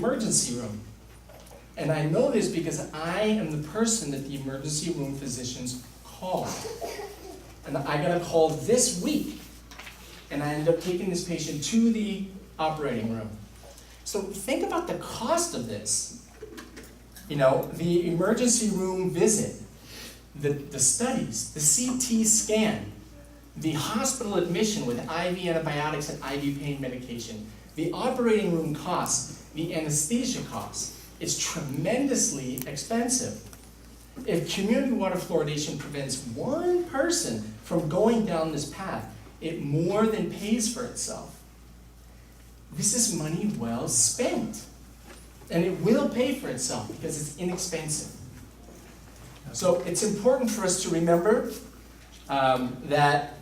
emergency room. And I know this because I am the person that the emergency room physicians call. And I got a call this week, and I ended up taking this patient to the operating room. So think about the cost of this. You know, the emergency room visit, the studies, the CT scan, the hospital admission with IV antibiotics and IV pain medication, the operating room costs, the anesthesia costs. It's tremendously expensive. If community water fluoridation prevents one person from going down this path, it more than pays for itself. This is money well spent. And it will pay for itself because it's inexpensive. So it's important for us to remember that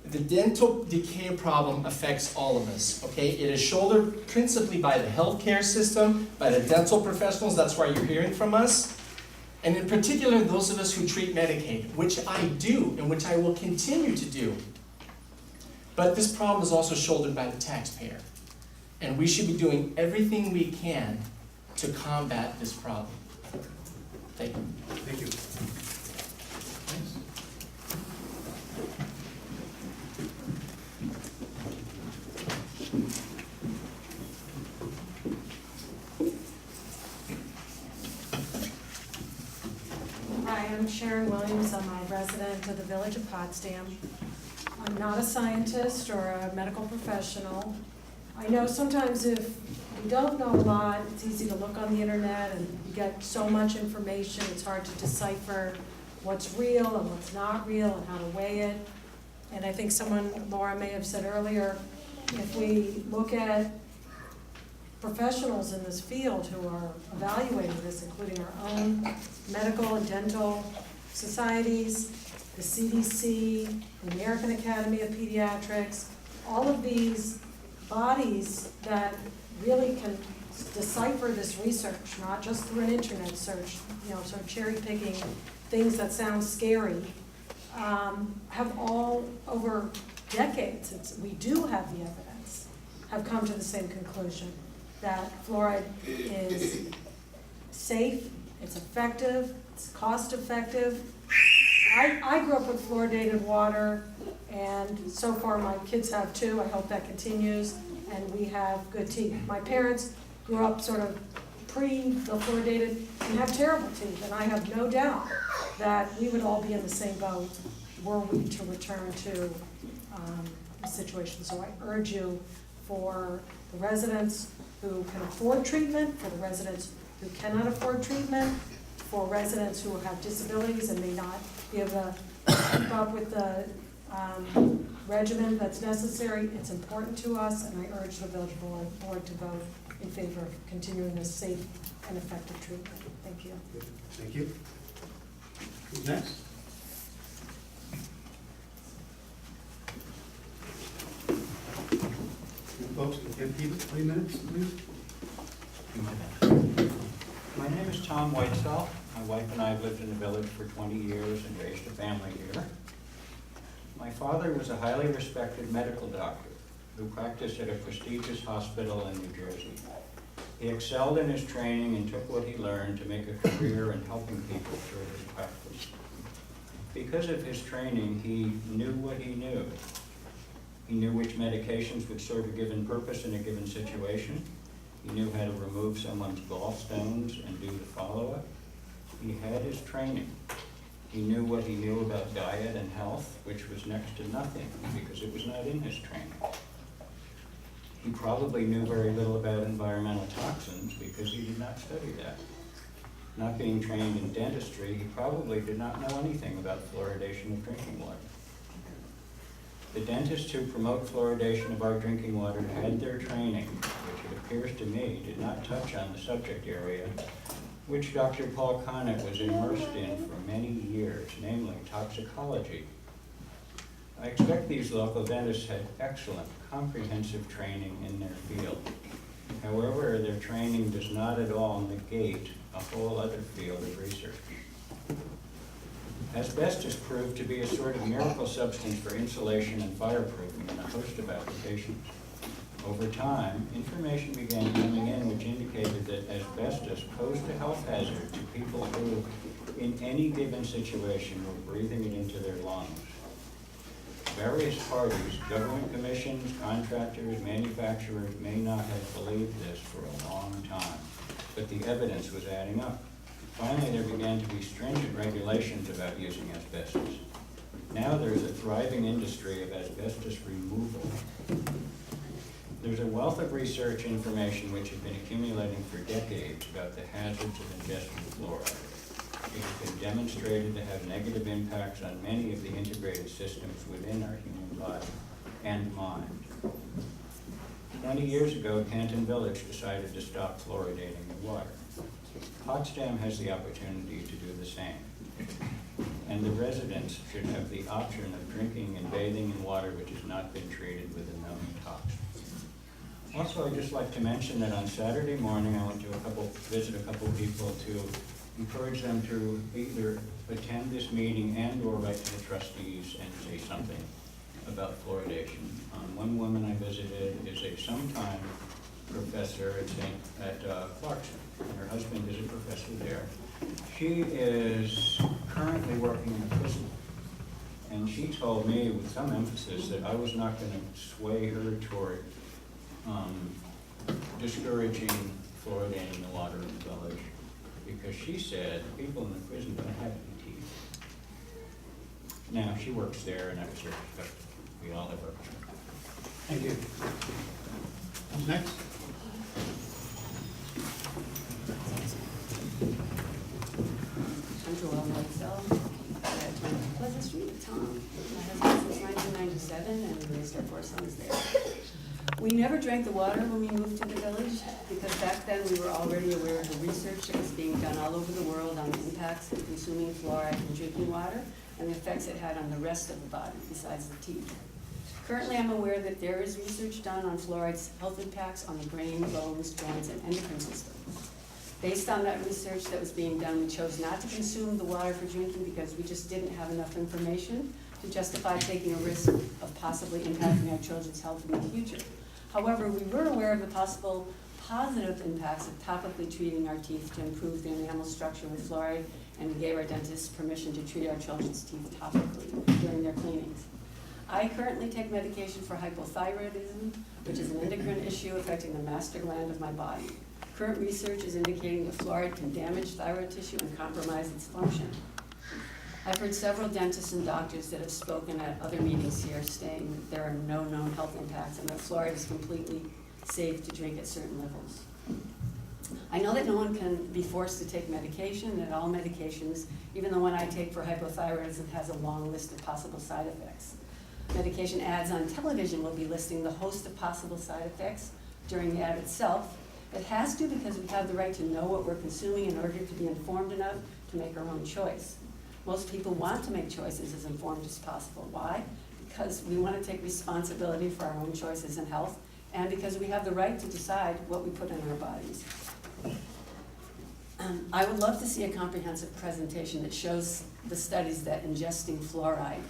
the dental decay problem affects all of us, okay? It is shouldered principally by the healthcare system, by the dental professionals, that's why you're hearing from us. And in particular, those of us who treat Medicaid, which I do and which I will continue to do. But this problem is also shouldered by the taxpayer. And we should be doing everything we can to combat this problem. Thank you. Thank you. Hi, I'm Sharon Williams. I'm a resident of the village of Potsdam. I'm not a scientist or a medical professional. I know sometimes if we don't know a lot, it's easy to look on the internet and you get so much information, it's hard to decipher what's real and what's not real and how to weigh it. And I think Laura may have said earlier, if we look at professionals in this field who are evaluating this, including our own medical and dental societies, the CDC, the American Academy of Pediatrics, all of these bodies that really can decipher this research, not just through an internet search, sort of cherry picking things that sound scary, have all over decades, we do have the evidence, have come to the same conclusion that fluoride is safe, it's effective, it's cost effective. I grew up with fluoridated water, and so far my kids have too. I hope that continues, and we have good teeth. My parents grew up sort of pre the fluoridated and have terrible teeth, and I have no doubt that we would all be in the same boat were we to return to the situation. So I urge you, for the residents who can afford treatment, for the residents who cannot afford treatment, for residents who have disabilities and may not be able to keep up with the regimen that's necessary, it's important to us, and I urge the village board to vote in favor of continuing this safe and effective treatment. Thank you. Thank you. Who's next? You folks can keep it 3 minutes, please. My name is Tom Whitesell. My wife and I have lived in the village for 20 years and raised a family here. My father was a highly respected medical doctor who practiced at a prestigious hospital in New Jersey. He excelled in his training and took what he learned to make a career in helping people through his practice. Because of his training, he knew what he knew. He knew which medications would serve a given purpose in a given situation. He knew how to remove someone's gallstones and do the follow-up. He had his training. He knew what he knew about diet and health, which was next to nothing because it was not in his training. He probably knew very little about environmental toxins because he did not study that. Not being trained in dentistry, he probably did not know anything about fluoridation of drinking water. The dentists who promote fluoridation of our drinking water had their training, which it appears to me did not touch on the subject area, which Dr. Paul Connick was immersed in for many years, namely toxicology. I expect these local dentists had excellent, comprehensive training in their field. However, their training does not at all negate a whole other field of research. Asbestos proved to be a sort of miracle substance for insulation and fireproofing in a host of applications. Over time, information began coming in which indicated asbestos posed a health hazard to people who, in any given situation, were breathing it into their lungs. Various parties, government commissions, contractors, manufacturers may not have believed this for a long time, but the evidence was adding up. Finally, there began to be stringent regulations about using asbestos. Now there's a thriving industry of asbestos removal. There's a wealth of research information which has been accumulating for decades about the hazards of ingesting fluoride. It has been demonstrated to have negative impacts on many of the integrated systems within our human body and mind. 20 years ago, Canton Village decided to stop fluoridating the water. Potsdam has the opportunity to do the same. And the residents should have the option of drinking and bathing in water which has not been treated with a known toxin. Also, I'd just like to mention that on Saturday morning, I went to visit a couple people to encourage them to either attend this meeting and or write to the trustees and say something about fluoridation. One woman I visited is a sometime professor at Clarkson, and her husband is a professor there. She is currently working in a prison, and she told me with some emphasis that I was not going to sway her toward discouraging fluoridating the water in the village, because she said people in the prison don't have any teeth. Now, she works there, and I was her perspective. We all have our perspective. Thank you. Who's next? I'm Joelle Whitesell at 20 Pleasant Street, Tom. My husband since 1997, and we raised our 4 sons there. We never drank the water when we moved to the village, because back then we were already aware of the research that was being done all over the world on the impacts of consuming fluoride in drinking water and the effects it had on the rest of the body besides the teeth. Currently, I'm aware that there is research done on fluoride's health impacts on the brain, bones, joints, and endocrine system. Based on that research that was being done, we chose not to consume the water for drinking because we just didn't have enough information to justify taking a risk of possibly impacting our children's health in the future. However, we were aware of the possible positive impacts of topically treating our teeth to improve the enamel structure with fluoride, and we gave our dentists permission to treat our children's teeth topically during their cleanings. I currently take medication for hypothyroidism, which is an endocrine issue affecting the master gland of my body. Current research is indicating that fluoride can damage thyroid tissue and compromise its function. I've heard several dentists and doctors that have spoken at other meetings here saying that there are no known health impacts and that fluoride is completely safe to drink at certain levels. I know that no one can be forced to take medication, and that all medications, even the one I take for hypothyroidism, has a long list of possible side effects. Medication ads on television will be listing the host of possible side effects during the ad itself. It has to, because we have the right to know what we're consuming in order to be informed enough to make our own choice. Most people want to make choices as informed as possible. Why? Because we want to take responsibility for our own choices in health, and because we have the right to decide what we put in our bodies. I would love to see a comprehensive presentation that shows the studies that ingesting fluoride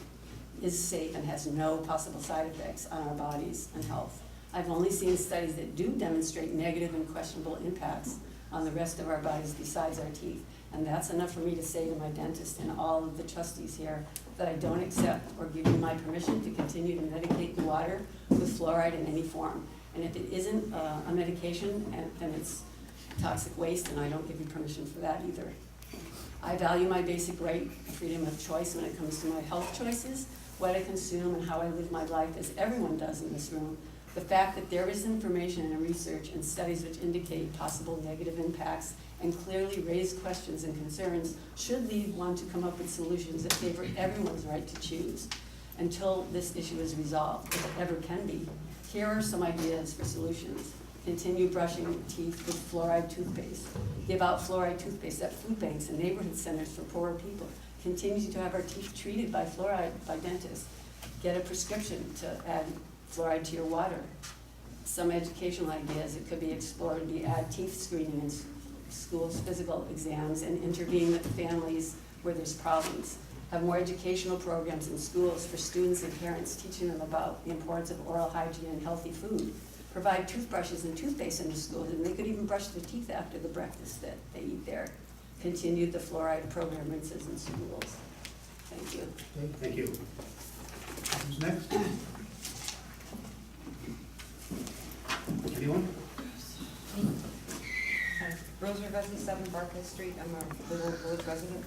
is safe and has no possible side effects on our bodies and health. I've only seen studies that do demonstrate negative and questionable impacts on the rest of our bodies besides our teeth. And that's enough for me to say to my dentist and all of the trustees here that I don't accept or give you my permission to continue to medicate the water with fluoride in any form. And if it isn't a medication, then it's toxic waste, and I don't give you permission for that either. I value my basic right of freedom of choice when it comes to my health choices, what I consume, and how I live my life, as everyone does in this room. The fact that there is information and research and studies which indicate possible negative impacts and clearly raise questions and concerns should lead one to come up with solutions that favor everyone's right to choose until this issue is resolved, if it ever can be. Here are some ideas for solutions. Continue brushing teeth with fluoride toothpaste. Give out fluoride toothpaste at food banks and neighborhood centers for poorer people. Continue to have our teeth treated by fluoride by dentists. Get a prescription to add fluoride to your water. Some educational ideas that could be explored would be add teeth screening in schools' physical exams and intervene with families where there's problems. Have more educational programs in schools for students and parents, teaching them about the importance of oral hygiene and healthy food. provide toothbrushes and toothpaste in the schools, and they could even brush their teeth after the breakfast that they eat there. Continued the fluoride program rinses in schools. Thank you. Okay, thank you. Who's next? Anyone? Rose Rivesi, 7 Barclay Street, I'm a Little Village resident.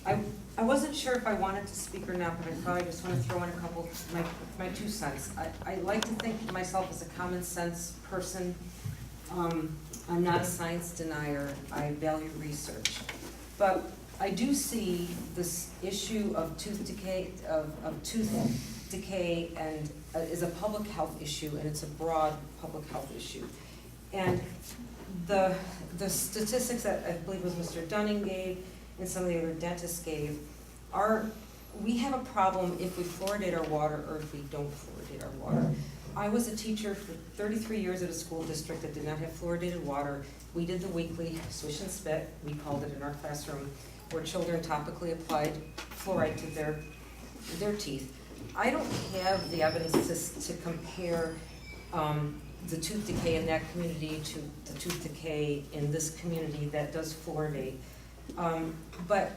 I wasn't sure if I wanted to speak or not, but I thought I just want to throw in a couple, my 2 cents. I like to think of myself as a common sense person. I'm not a science denier, I value research. But I do see this issue of tooth decay and is a public health issue, and it's a broad public health issue. And the statistics that I believe was Mr. Dunning gave and some of the other dentists gave are, we have a problem if we fluoridate our water or if we don't fluoridate our water. I was a teacher for 33 years at a school district that did not have fluoridated water. We did the weekly swish and spit, we called it, in our classroom, where children topically applied fluoride to their teeth. I don't have the evidence to compare the tooth decay in that community to the tooth decay in this community that does fluoridate. But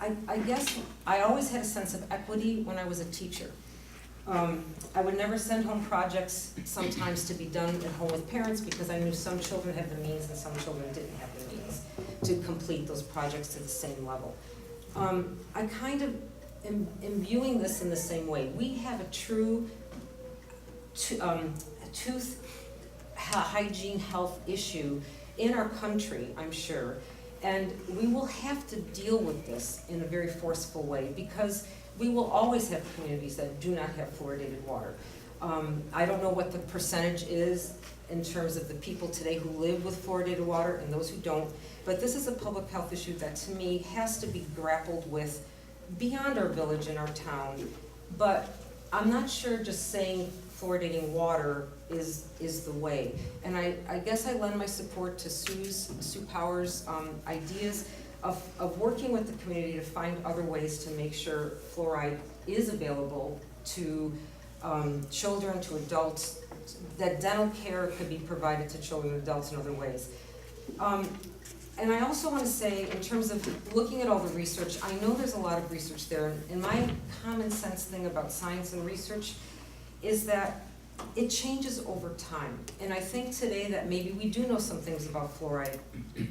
I guess I always had a sense of equity when I was a teacher. I would never send home projects sometimes to be done at home with parents because I knew some children had the means and some children didn't have the means to complete those projects to the same level. I kind of am viewing this in the same way. We have a true tooth hygiene health issue in our country, I'm sure, and we will have to deal with this in a very forceful way because we will always have communities that do not have fluoridated water. I don't know what the percentage is in terms of the people today who live with fluoridated water and those who don't, but this is a public health issue that to me has to be grappled with beyond our village and our town. But I'm not sure just saying fluoridating water is the way. And I guess I lend my support to Sue Power's ideas of working with the community to find other ways to make sure fluoride is available to children, to adults, that dental care could be provided to children and adults in other ways. And I also want to say, in terms of looking at all the research, I know there's a lot of research there, and my common sense thing about science and research is that it changes over time. And I think today that maybe we do know some things about fluoride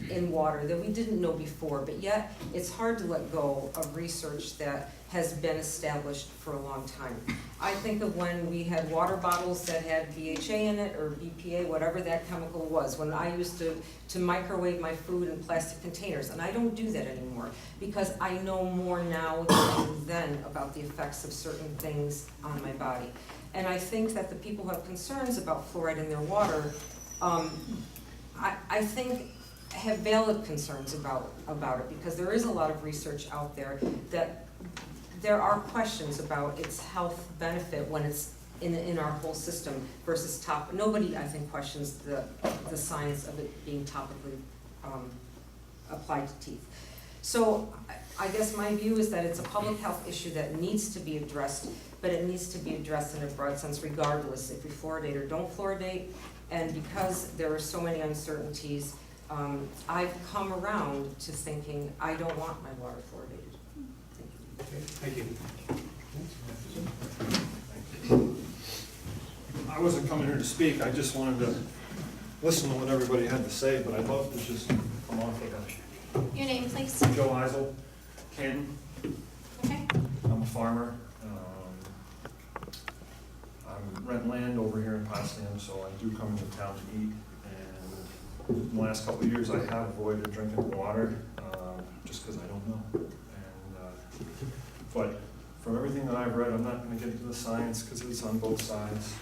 in water that we didn't know before, but yet it's hard to let go of research that has been established for a long time. I think of when we had water bottles that had BHA in it or BPA, whatever that chemical was, when I used to microwave my food in plastic containers, and I don't do that anymore because I know more now than I did then about the effects of certain things on my body. And I think that the people who have concerns about fluoride in their water, I think have valid concerns about it because there is a lot of research out there that there are questions about its health benefit when it's in our whole system versus nobody, I think, questions the science of it being topically applied to teeth. So I guess my view is that it's a public health issue that needs to be addressed, but it needs to be addressed in a broad sense regardless if we fluoridate or don't fluoridate. And because there are so many uncertainties, I've come around to thinking I don't want my water fluoridated. Thank you. I wasn't coming here to speak, I just wanted to listen to what everybody had to say, but I'd love to just come off of that. Your name, please. Joe Eisel, Canton. Okay. I'm a farmer. I'm rent land over here in Potsdam, so I do come into town to eat. And in the last couple of years, I have avoided drinking water just because I don't know. But from everything that I've read, I'm not going to get into the science because it's on both sides.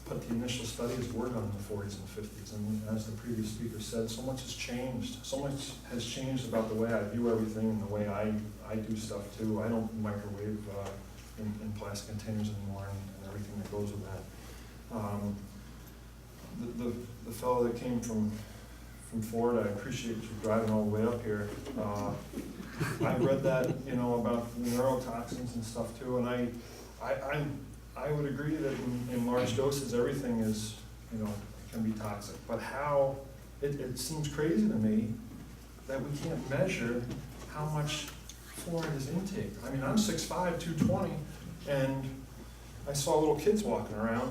But the initial studies were done in the 40s and 50s, and as the previous speaker said, so much has changed. So much has changed about the way I view everything and the way I do stuff too. I don't microwave in plastic containers anymore and everything that goes with that. The fellow that came from Florida, I appreciate you driving all the way up here. I read that, about neurotoxins and stuff too, and I would agree that in large doses, everything is, can be toxic. But how, it seems crazy to me that we can't measure how much fluoride is intake. I mean, I'm 6'5", 220, and I saw little kids walking around.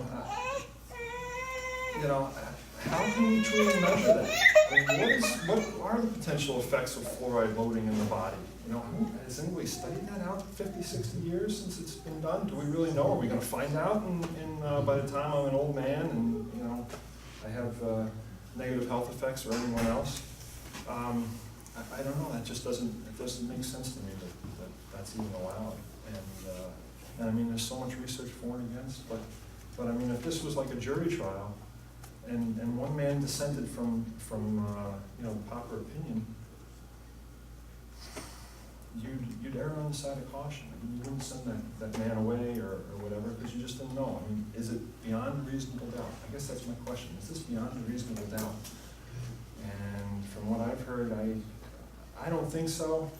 How can we truly measure that? I mean, what are the potential effects of fluoride loading in the body? Has anybody studied that out 50, 60 years since it's been done? Do we really know? Are we going to find out by the time I'm an old man and, I have negative health effects or anyone else? I don't know, it doesn't make sense to me that that's even allowed. And I mean, there's so much research for and against, but I mean, if this was like a jury trial, and one man dissented from the popular opinion, you'd err on the side of caution. I mean, you wouldn't send that man away or whatever, because you just didn't know. I mean, is it beyond reasonable doubt? I guess that's my question. Is this beyond reasonable doubt? And from what I've heard, I don't think so.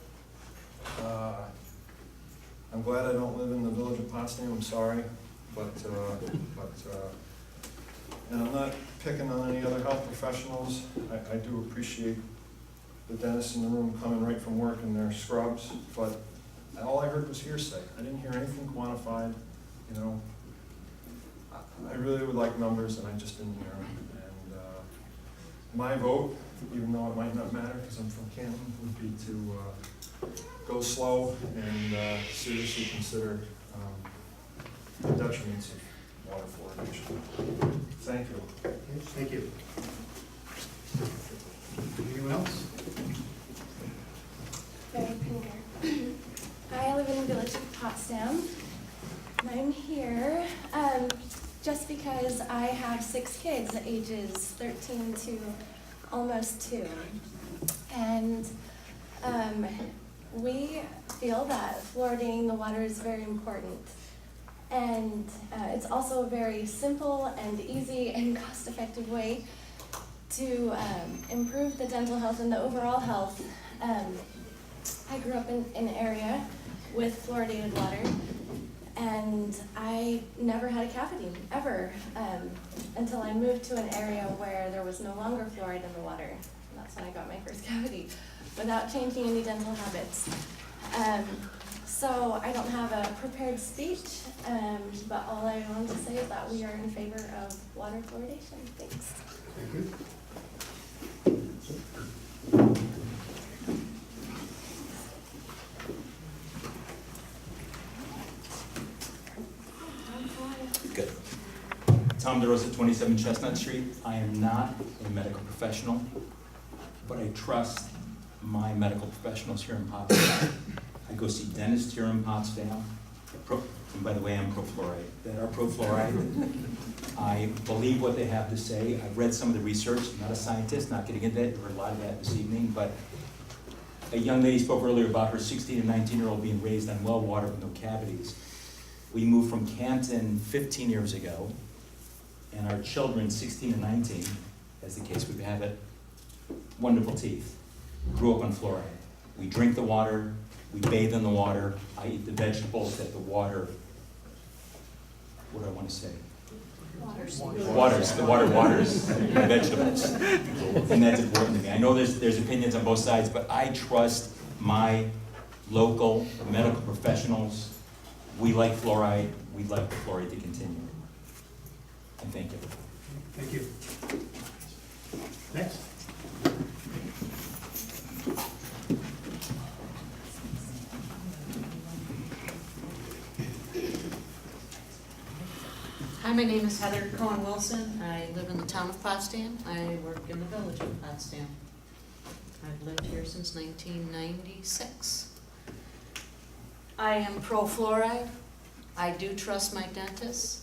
I'm glad I don't live in the village of Potsdam, I'm sorry, but and I'm not picking on any other health professionals. I do appreciate the dentists in the room coming right from work in their scrubs, but all I heard was hearsay. I didn't hear anything quantified, I really would like numbers, and I just didn't hear them. And my vote, even though it might not matter because I'm from Canton, would be to go slow and seriously consider the detriments of water fluoridation. Thank you. Okay, thank you. Anyone else? Very Pinger. I live in the village of Potsdam, and I'm here just because I have 6 kids, ages 13 to almost 2. And we feel that fluoridating the water is very important. And it's also a very simple and easy and cost-effective way to improve the dental health and the overall health. I grew up in an area with fluoridated water, and I never had a cavity, ever, until I moved to an area where there was no longer fluoride in the water. And that's when I got my first cavity, without changing any dental habits. So I don't have a prepared speech, but all I want to say is that we are in favor of water fluoridation. Thanks. Thank you. Good. Tom DeRosa, 27 Chestnut Street. I am not a medical professional, but I trust my medical professionals here in Potsdam. I go see dentists here in Potsdam. And by the way, I'm pro-fluoride. That are pro-fluoride. I believe what they have to say. I've read some of the research. I'm not a scientist, not getting into that. You heard a lot of that this evening. But a young lady spoke earlier about her 16 and 19-year-old being raised on well water with no cavities. We moved from Canton 15 years ago, and our children, 16 and 19, as the case would have it, wonderful teeth, grew up on fluoride. We drink the water, we bathe in the water, I eat the vegetables that the water, what do I want to say? The water waters the vegetables. And that's important to me. I know there's opinions on both sides, but I trust my local medical professionals. We like fluoride, we'd like the fluoride to continue. And thank you. Thank you. Next. Hi, my name is Heather Cohen-Wilson. I live in the town of Potsdam. I work in the village of Potsdam. I've lived here since 1996. I am pro-fluoride. I do trust my dentist.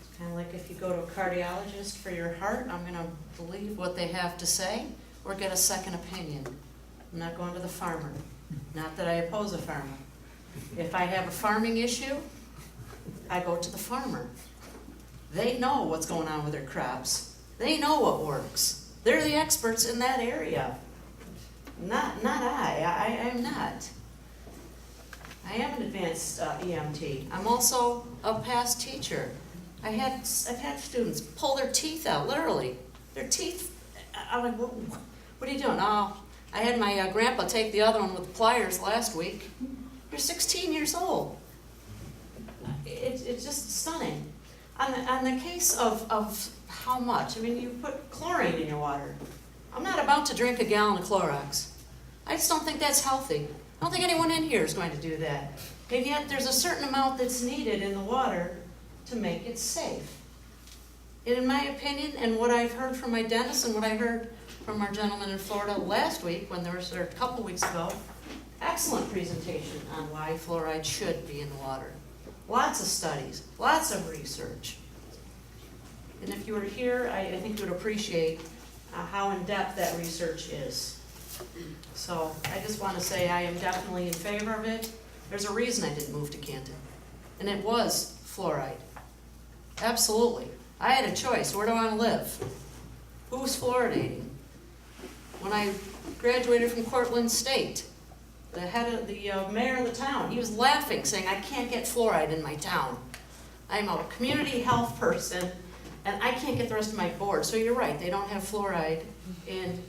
It's kind of like if you go to a cardiologist for your heart, I'm going to believe what they have to say or get a second opinion. I'm not going to the farmer. Not that I oppose a farmer. If I have a farming issue, I go to the farmer. They know what's going on with their crops. They know what works. They're the experts in that area. Not I. I am not. I am an advanced EMT. I'm also a past teacher. I've had students pull their teeth out, literally. Their teeth, I'm like, what are you doing? Oh, I had my grandpa take the other one with pliers last week. You're 16 years old. It's just stunning. On the case of how much, I mean, you put chlorine in your water. I'm not about to drink a gallon of Clorox. I just don't think that's healthy. I don't think anyone in here is going to do that. And yet there's a certain amount that's needed in the water to make it safe. And in my opinion, and what I've heard from my dentist and what I heard from our gentleman in Florida last week, when or a couple weeks ago, excellent presentation on why fluoride should be in the water. Lots of studies, lots of research. And if you were here, I think you would appreciate how in-depth that research is. So I just want to say I am definitely in favor of it. There's a reason I didn't move to Canton, and it was fluoride. Absolutely. I had a choice. Where do I want to live? Who's fluoridating? When I graduated from Cortland State, the head of the mayor of the town, he was laughing, saying, I can't get fluoride in my town. I'm a community health person, and I can't get the rest of my board. So you're right, they don't have fluoride in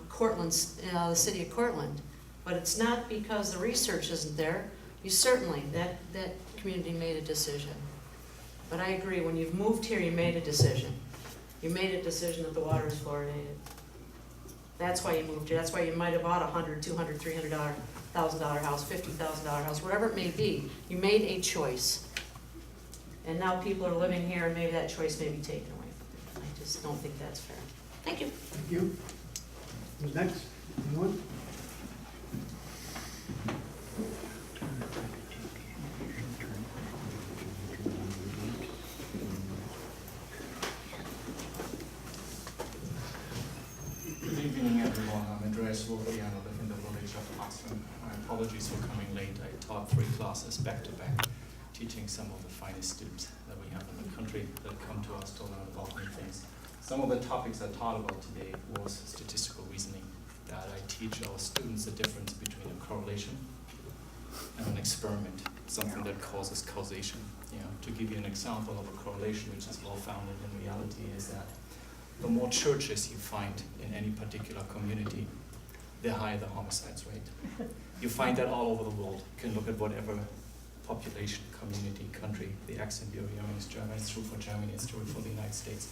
Cortland, the city of Cortland. But it's not because the research isn't there. You certainly, that community made a decision. But I agree, when you've moved here, you made a decision. You made a decision that the water is fluoridated. That's why you moved here. That's why you might have bought a $100,000, $200,000, $300,000 house, $50,000 house, whatever it may be. You made a choice. And now people are living here, and maybe that choice may be taken away from them. I just don't think that's fair. Thank you. Thank you. Who's next? Anyone? Good evening, everyone. I'm Andreas Wolfi, and I live in the village of Potsdam. My apologies for coming late. I taught 3 classes back to back, teaching some of the finest students that we have in the country that come to us to learn about new things. Some of the topics I taught about today was statistical reasoning, that I teach our students the difference between a correlation and an experiment, something that causes causation. You know, to give you an example of a correlation which is well-founded in reality is that the more churches you find in any particular community, the higher the homicides rate. You find that all over the world. You can look at whatever population, community, country. The accent you're hearing is German. It's true for Germany. It's true for the United States.